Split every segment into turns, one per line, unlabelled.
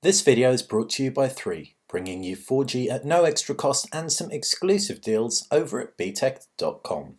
This video is brought to you by 3, bringing you 4G at no extra cost and some exclusive deals over at btech.com.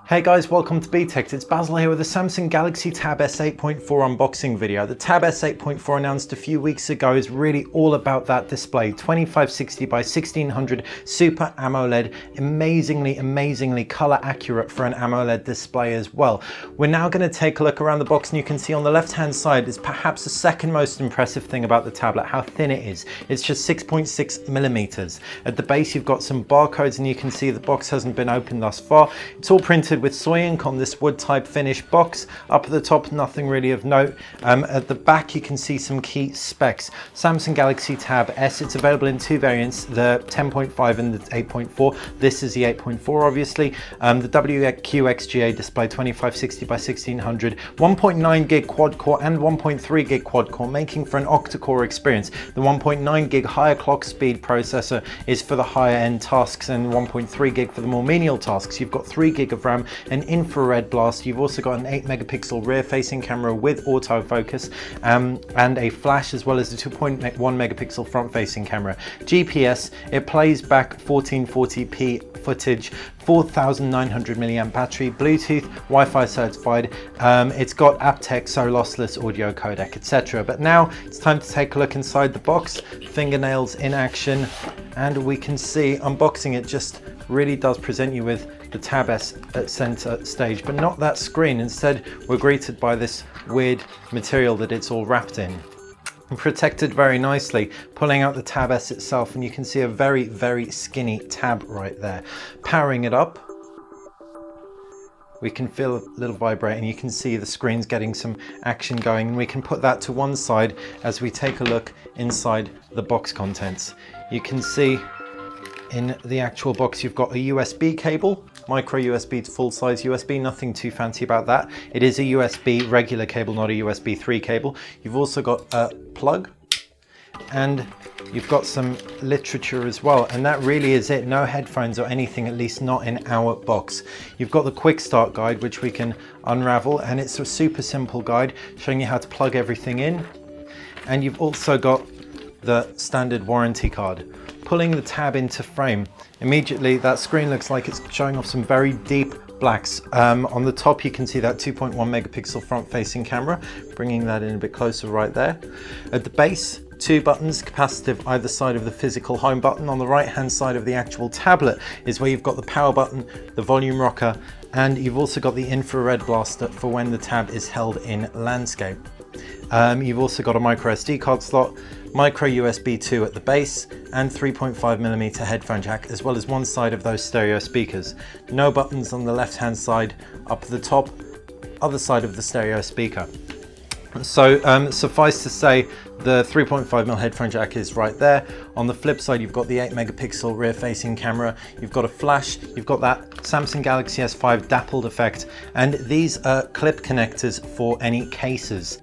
Hey guys, welcome to BTech. It's Basil here with the Samsung Galaxy Tab S 8.4 unboxing video. The Tab S 8.4 announced a few weeks ago is really all about that display. 2560 by 1600 Super AMOLED, amazingly color accurate for an AMOLED display as well. We're now going to take a look around the box and you can see on the left hand side is perhaps the second most impressive thing about the tablet, how thin it is. It's just 6.6 millimeters. At the base you've got some barcodes and you can see the box hasn't been opened thus far. It's all printed with soy ink on this wood type finish box. Up at the top, nothing really of note. At the back you can see some key specs. Samsung Galaxy Tab S, it's available in two variants, the 10.5 and the 8.4. This is the 8.4 obviously. The WQXGA display 2560 by 1600, 1.9 gig quad core and 1.3 gig quad core, making for an octa-core experience. The 1.9 gig higher clock speed processor is for the higher end tasks and 1.3 gig for the more menial tasks. You've got 3 gig of RAM, an infrared blast. You've also got an 8 megapixel rear facing camera with autofocus and a flash, as well as the 2.1 megapixel front facing camera. GPS, it plays back 1440p footage, 4900 milliamp battery, Bluetooth, Wi-Fi certified. It's got aptX, so lossless audio codec, etc. But now it's time to take a look inside the box. Fingernails in action, and we can see unboxing it just really does present you with the Tab S at center stage, but not that screen. Instead, we're greeted by this weird material that it's all wrapped in. Protected very nicely, pulling out the Tab S itself, and you can see a very skinny tab right there. Powering it up, we can feel a little vibrate and you can see the screen's getting some action going. We can put that to one side as we take a look inside the box contents. You can see in the actual box you've got a USB cable, micro USB to full size USB, nothing too fancy about that. It is a USB regular cable, not a USB 3 cable. You've also got a plug and you've got some literature as well, and that really is it. No headphones or anything, at least not in our box. You've got the quick start guide which we can unravel, and it's a super simple guide showing you how to plug everything in, and you've also got the standard warranty card. Pulling the tab into frame, immediately that screen looks like it's showing off some very deep blacks. On the top you can see that 2.1 megapixel front facing camera, bringing that in a bit closer right there. At the base, 2 buttons, capacitive either side of the physical home button. On the right hand side of the actual tablet is where you've got the power button, the volume rocker, and you've also got the infrared blaster for when the tab is held in landscape. You've also got a micro SD card slot, micro USB 2 at the base, and 3.5mm headphone jack, as well as one side of those stereo speakers. No buttons on the left hand side. Up at the top, other side of the stereo speaker. So suffice to say, the 3.5mm headphone jack is right there. On the flip side, you've got the 8 megapixel rear facing camera, you've got a flash, you've got that Samsung Galaxy S5 dappled effect, and these are clip connectors for any cases.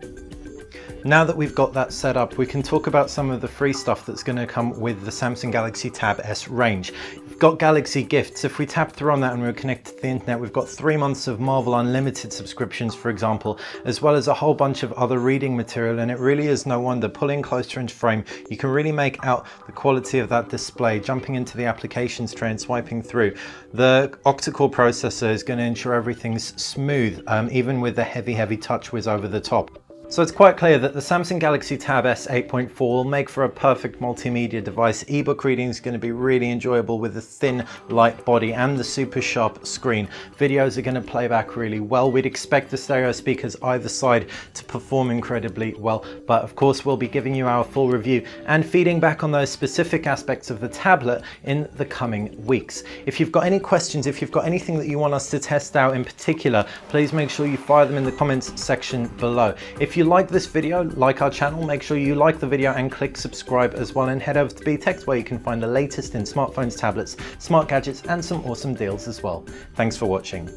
Now that we've got that set up, we can talk about some of the free stuff that's going to come with the Samsung Galaxy Tab S range. We've got Galaxy Gifts. If we tap through on that and we're connected to the internet, we've got 3 months of Marvel Unlimited subscriptions, for example, as well as a whole bunch of other reading material, and it really is no wonder. Pulling closer into frame, you can really make out the quality of that display. Jumping into the applications tray and swiping through, the octa-core processor is going to ensure everything's smooth, even with the heavy touch whiz over the top. So it's quite clear that the Samsung Galaxy Tab S 8.4 will make for a perfect multimedia device. Ebook reading is going to be really enjoyable with the thin, light body and the super sharp screen. Videos are going to play back really well. We'd expect the stereo speakers either side to perform incredibly well, but of course we'll be giving you our full review and feeding back on those specific aspects of the tablet in the coming weeks. If you've got any questions, if you've got anything that you want us to test out in particular, please make sure you fire them in the comments section below. If you like this video, like our channel, make sure you like the video and click subscribe as well, and head over to BTech where you can find the latest in smartphones, tablets, smart gadgets, and some awesome deals as well. Thanks for watching.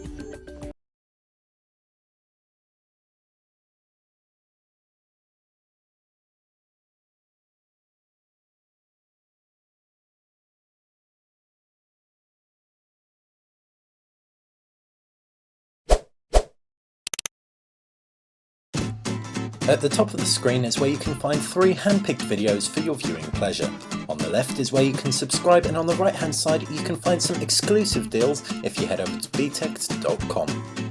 At the top of the screen is where you can find 3 hand-picked videos for your viewing pleasure. On the left is where you can subscribe, and on the right hand side you can find some exclusive deals if you head over to btext.com.